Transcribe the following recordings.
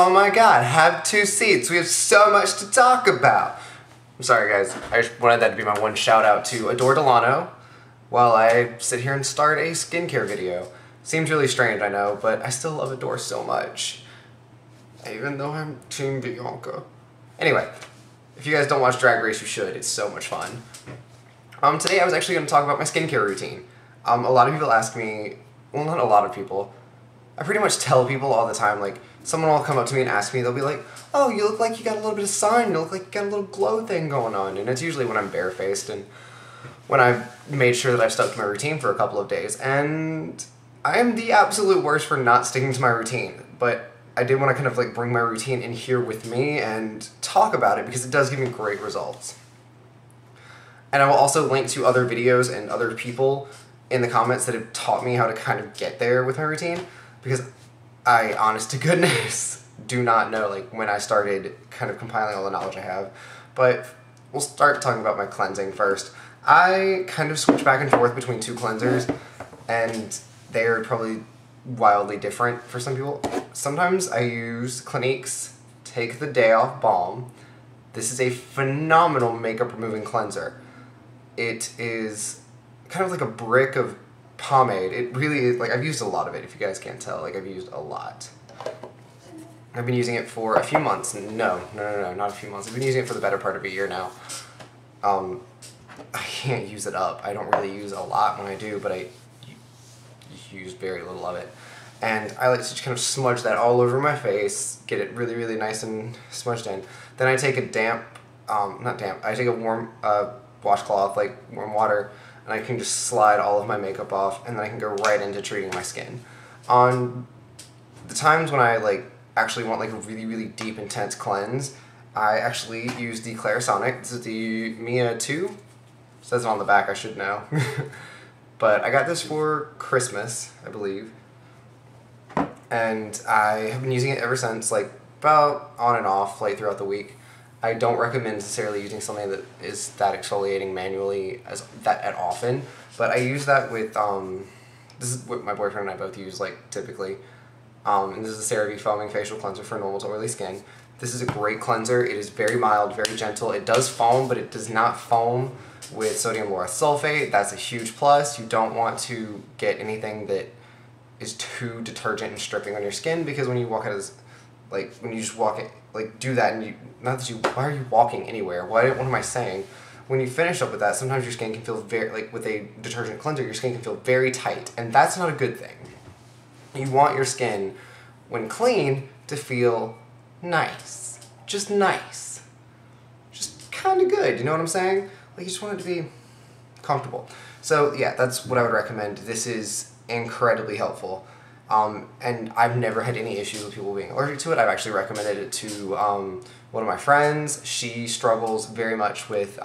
Oh my god, have two seats. We have so much to talk about. I'm sorry guys, I just wanted that to be my one shout out to Adore Delano while I sit here and start a skincare video. Seems really strange, I know, but I still love Adore so much. Even though I'm Team Bianca. Anyway, if you guys don't watch Drag Race, you should. It's so much fun. Today I was actually going to talk about my skincare routine. A lot of people ask me, well, not a lot of people. I pretty much tell people all the time, like, someone will come up to me and ask me, they'll be like, oh, you look like you got a little bit of sun, you look like you got a little glow thing going on. And it's usually when I'm barefaced and when I've made sure that I've stuck to my routine for a couple of days. And I am the absolute worst for not sticking to my routine. But I did want to kind of like bring my routine in here with me and talk about it because it does give me great results. And I will also link to other videos and other people in the comments that have taught me how to kind of get there with my routine, because I, honest to goodness, do not know like when I started kind of compiling all the knowledge I have. But we'll start talking about my cleansing first. I kind of switch back and forth between two cleansers, and they are probably wildly different for some people. Sometimes I use Clinique's Take the Day Off Balm. This is a phenomenal makeup removing cleanser. It is kind of like a brick of pomade. It really is, like, I've used a lot of it, if you guys can't tell. Like, I've used a lot. I've been using it for a few months. No, not a few months. I've been using it for the better part of a year now. I can't use it up. I don't really use a lot when I do, but I use very little of it. And I like to kind of smudge that all over my face, get it really, really nice and smudged in. Then I take a damp, not damp, I take a warm washcloth, like warm water, and I can just slide all of my makeup off, and then I can go right into treating my skin. On the times when I like actually want like a really, really deep, intense cleanse, I actually use the Clarisonic. This is the Mia 2. It says it on the back, I should know. But I got this for Christmas, I believe. And I have been using it ever since, like about on and off, like throughout the week. I don't recommend necessarily using something that is that exfoliating manually that often, but I use that with, this is what my boyfriend and I both use, like, typically. And this is a CeraVe Foaming Facial Cleanser for normal to oily skin. This is a great cleanser. It is very mild, very gentle. It does foam, but it does not foam with sodium lauryl sulfate. That's a huge plus. You don't want to get anything that is too detergent and stripping on your skin, because when you walk out of this, like, when you just walk it, like, do that, and you, not that you, why are you walking anywhere? What am I saying? When you finish up with that, sometimes your skin can feel very, like, with a detergent cleanser, your skin can feel very tight, and that's not a good thing. You want your skin, when clean, to feel nice. Just nice. Just kind of good, you know what I'm saying? Like, you just want it to be comfortable. So, yeah, that's what I would recommend. This is incredibly helpful. And I've never had any issues with people being allergic to it. I've actually recommended it to one of my friends. She struggles very much with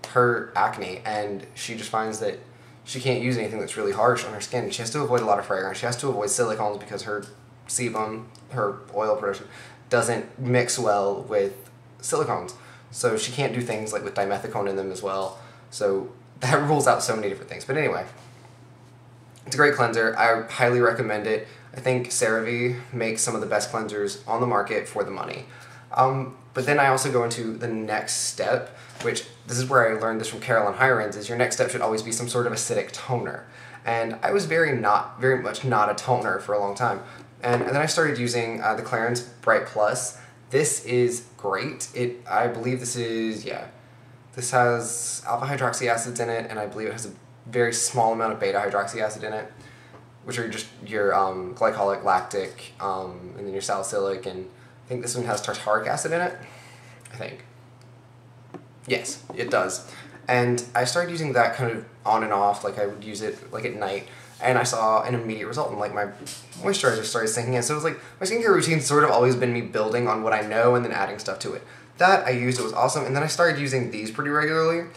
her acne, and she just finds that she can't use anything that's really harsh on her skin. She has to avoid a lot of fragrance. She has to avoid silicones because her sebum, her oil production, doesn't mix well with silicones. So she can't do things like with dimethicone in them as well. So that rules out so many different things. But anyway, it's a great cleanser. I highly recommend it. I think CeraVe makes some of the best cleansers on the market for the money. But then I also go into the next step, which this is where I learned this from Caroline Hirons, is your next step should always be some sort of acidic toner. And I was very much not a toner for a long time. And then I started using the Clarins Bright Plus. This is great. I believe this is, yeah, this has alpha hydroxy acids in it, and I believe it has a very small amount of beta hydroxy acid in it, which are just your glycolic, lactic, and then your salicylic, and I think this one has tartaric acid in it, I think. Yes, it does. And I started using that kind of on and off, like I would use it like at night, and I saw an immediate result, and like my moisturizer started sinking in. So it was like, my skincare routine's sort of always been me building on what I know and then adding stuff to it. That I used, it was awesome, and then I started using these pretty regularly.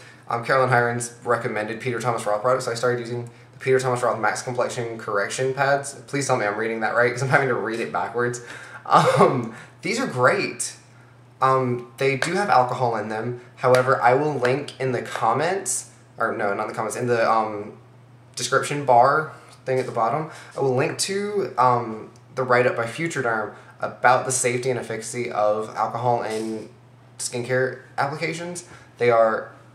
Caroline Hirons recommended Peter Thomas Roth products, so I started using the Peter Thomas Roth Max Complexion Correction Pads. Please tell me I'm reading that right, because I'm having to read it backwards. These are great. They do have alcohol in them. However, I will link in the comments, or no, not in the comments, in the description bar thing at the bottom, I will link to the write-up by Future Derm about the safety and efficacy of alcohol in skincare applications. It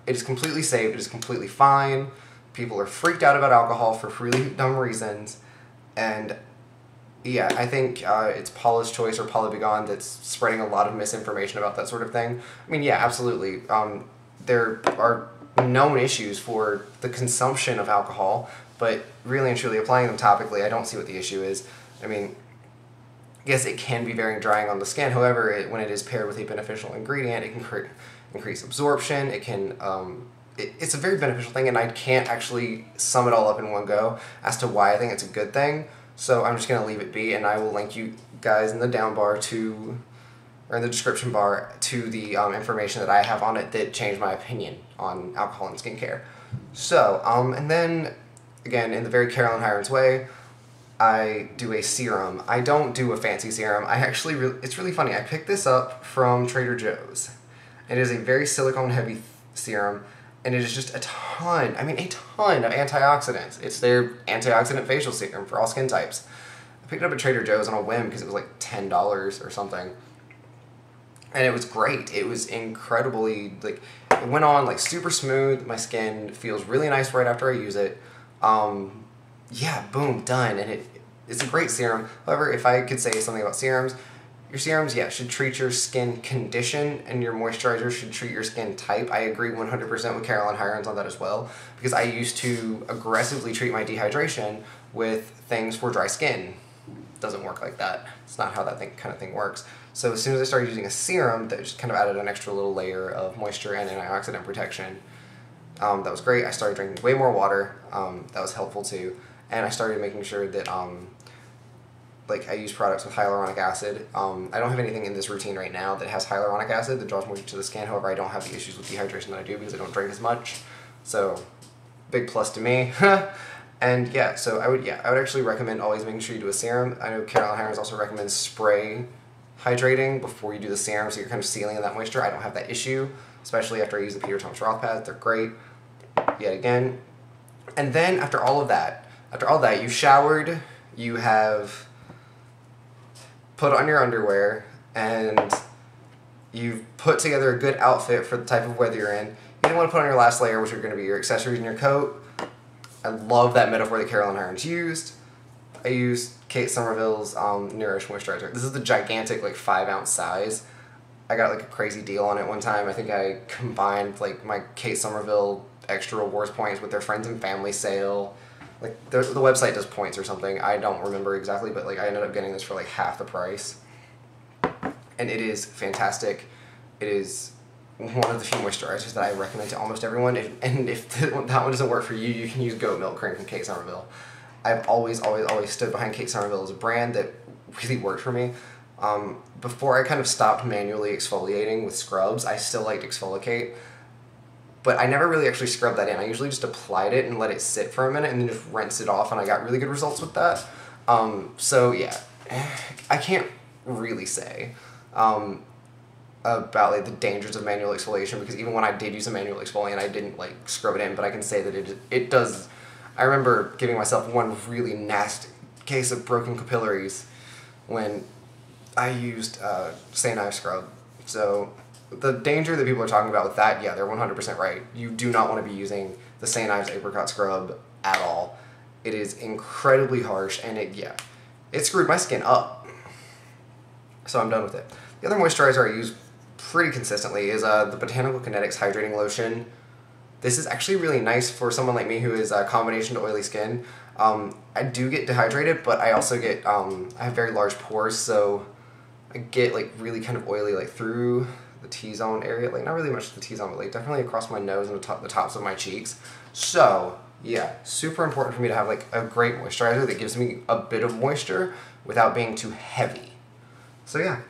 is completely safe, it is completely fine. People are freaked out about alcohol for really dumb reasons, and yeah, I think it's Paula's Choice or Paula Begone that's spreading a lot of misinformation about that sort of thing. I mean, yeah, absolutely. There are known issues for the consumption of alcohol, but really and truly applying them topically, I don't see what the issue is. I mean, yes, it can be very drying on the skin. However, when it is paired with a beneficial ingredient, it can increase absorption. It can, it's a very beneficial thing, and I can't actually sum it all up in one go as to why I think it's a good thing. So I'm just going to leave it be, and I will link you guys in the down bar or in the description bar to the information that I have on it that changed my opinion on alcohol and skincare. So, and then, again, in the very Carolyn Hirons way, I do a serum. I don't do a fancy serum. I actually, it's really funny. I picked this up from Trader Joe's. It is a very silicone heavy serum, and it is just a ton of antioxidants. It's their antioxidant facial serum for all skin types. I picked it up at Trader Joe's on a whim because it was like $10 or something. And it was great. It was incredibly, like, it went on like super smooth. My skin feels really nice right after I use it. Yeah, boom, done. And it's a great serum. However, if I could say something about serums, your serums, yeah, should treat your skin condition, and your moisturizer should treat your skin type. I agree 100% with Carolyn Hirons on that as well, because I used to aggressively treat my dehydration with things for dry skin. It doesn't work like that. It's not how that kind of thing works. So as soon as I started using a serum that just kind of added an extra little layer of moisture and antioxidant protection, that was great. I started drinking way more water. That was helpful too. And I started making sure that like I use products with hyaluronic acid. I don't have anything in this routine right now that has hyaluronic acid that draws moisture to the skin. However, I don't have the issues with dehydration that I do because I don't drink as much. So, big plus to me. And yeah, so I would actually recommend always making sure you do a serum. I know Carolyn Hirons also recommends spray hydrating before you do the serum, so you're kind of sealing in that moisture. I don't have that issue, especially after I use the Peter Thomas Roth pads. They're great, yet again. And then after all that, you showered, you have put on your underwear, and you've put together a good outfit for the type of weather you're in. You didn't want to put on your last layer, which are going to be your accessories and your coat. I love that metaphor that Carolyn Hirons used. I used Kate Somerville's Nourish Moisturizer. This is the gigantic, like, 5-ounce size. I got, like, a crazy deal on it one time. I think I combined, like, my Kate Somerville extra rewards points with their friends and family sale. Like, the website does points or something. I don't remember exactly, but, like, I ended up getting this for, like, half the price. And it is fantastic. It is one of the few moisturizers that I recommend to almost everyone. If that one doesn't work for you, you can use goat milk cream from Kate Somerville. I've always stood behind Kate Somerville as a brand that really worked for me. Before I kind of stopped manually exfoliating with scrubs, I still liked exfoliate, but I never really actually scrubbed that in. I usually just applied it and let it sit for a minute and then just rinse it off, and I got really good results with that. So yeah, I can't really say about like the dangers of manual exfoliation, because even when I did use a manual exfoliant, I didn't like scrub it in, but I can say that it does. I remember giving myself one really nasty case of broken capillaries when I used St. Ives scrub. So the danger that people are talking about with that, yeah, they're 100% right. You do not want to be using the St. Ives apricot scrub at all. It is incredibly harsh, and it screwed my skin up. So I'm done with it. The other moisturizer I use pretty consistently is the Botanical Kinetics Hydrating Lotion. This is actually really nice for someone like me who is a combination to oily skin. I do get dehydrated, but I also get, I have very large pores, so I get like really kind of oily like through the T-zone area, like not really much the T-zone, but like definitely across my nose and the tops of my cheeks. So yeah, super important for me to have like a great moisturizer that gives me a bit of moisture without being too heavy. So yeah.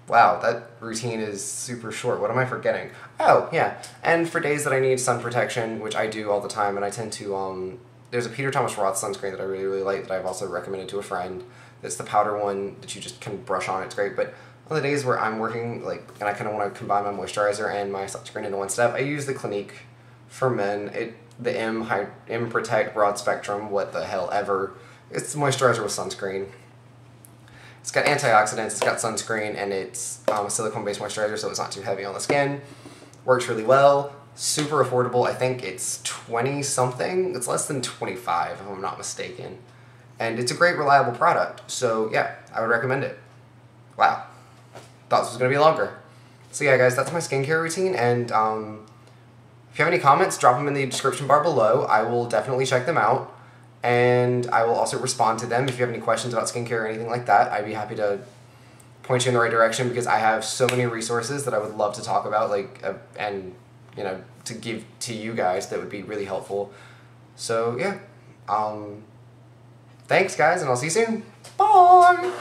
Wow, that routine is super short. What am I forgetting? Oh, yeah. And for days that I need sun protection, which I do all the time, and I tend to, there's a Peter Thomas Roth sunscreen that I really, really like that I've also recommended to a friend. It's the powder one that you just can brush on. It's great. But on the days where I'm working, like, and I kind of want to combine my moisturizer and my sunscreen into one step, I use the Clinique for men. The M Protect Broad Spectrum, what the hell ever. It's moisturizer with sunscreen. It's got antioxidants, it's got sunscreen, and it's a silicone-based moisturizer, so it's not too heavy on the skin. Works really well. Super affordable. I think it's 20 something. It's less than 25 if I'm not mistaken. And it's a great, reliable product. So yeah, I would recommend it. Wow. Thought this was going to be longer. So yeah, guys, that's my skincare routine. And if you have any comments, drop them in the description bar below. I will definitely check them out. And I will also respond to them. If you have any questions about skincare or anything like that, I'd be happy to point you in the right direction, because I have so many resources that I would love to talk about, like, and, you know, to give to you guys that would be really helpful. So yeah, thanks guys, and I'll see you soon. Bye!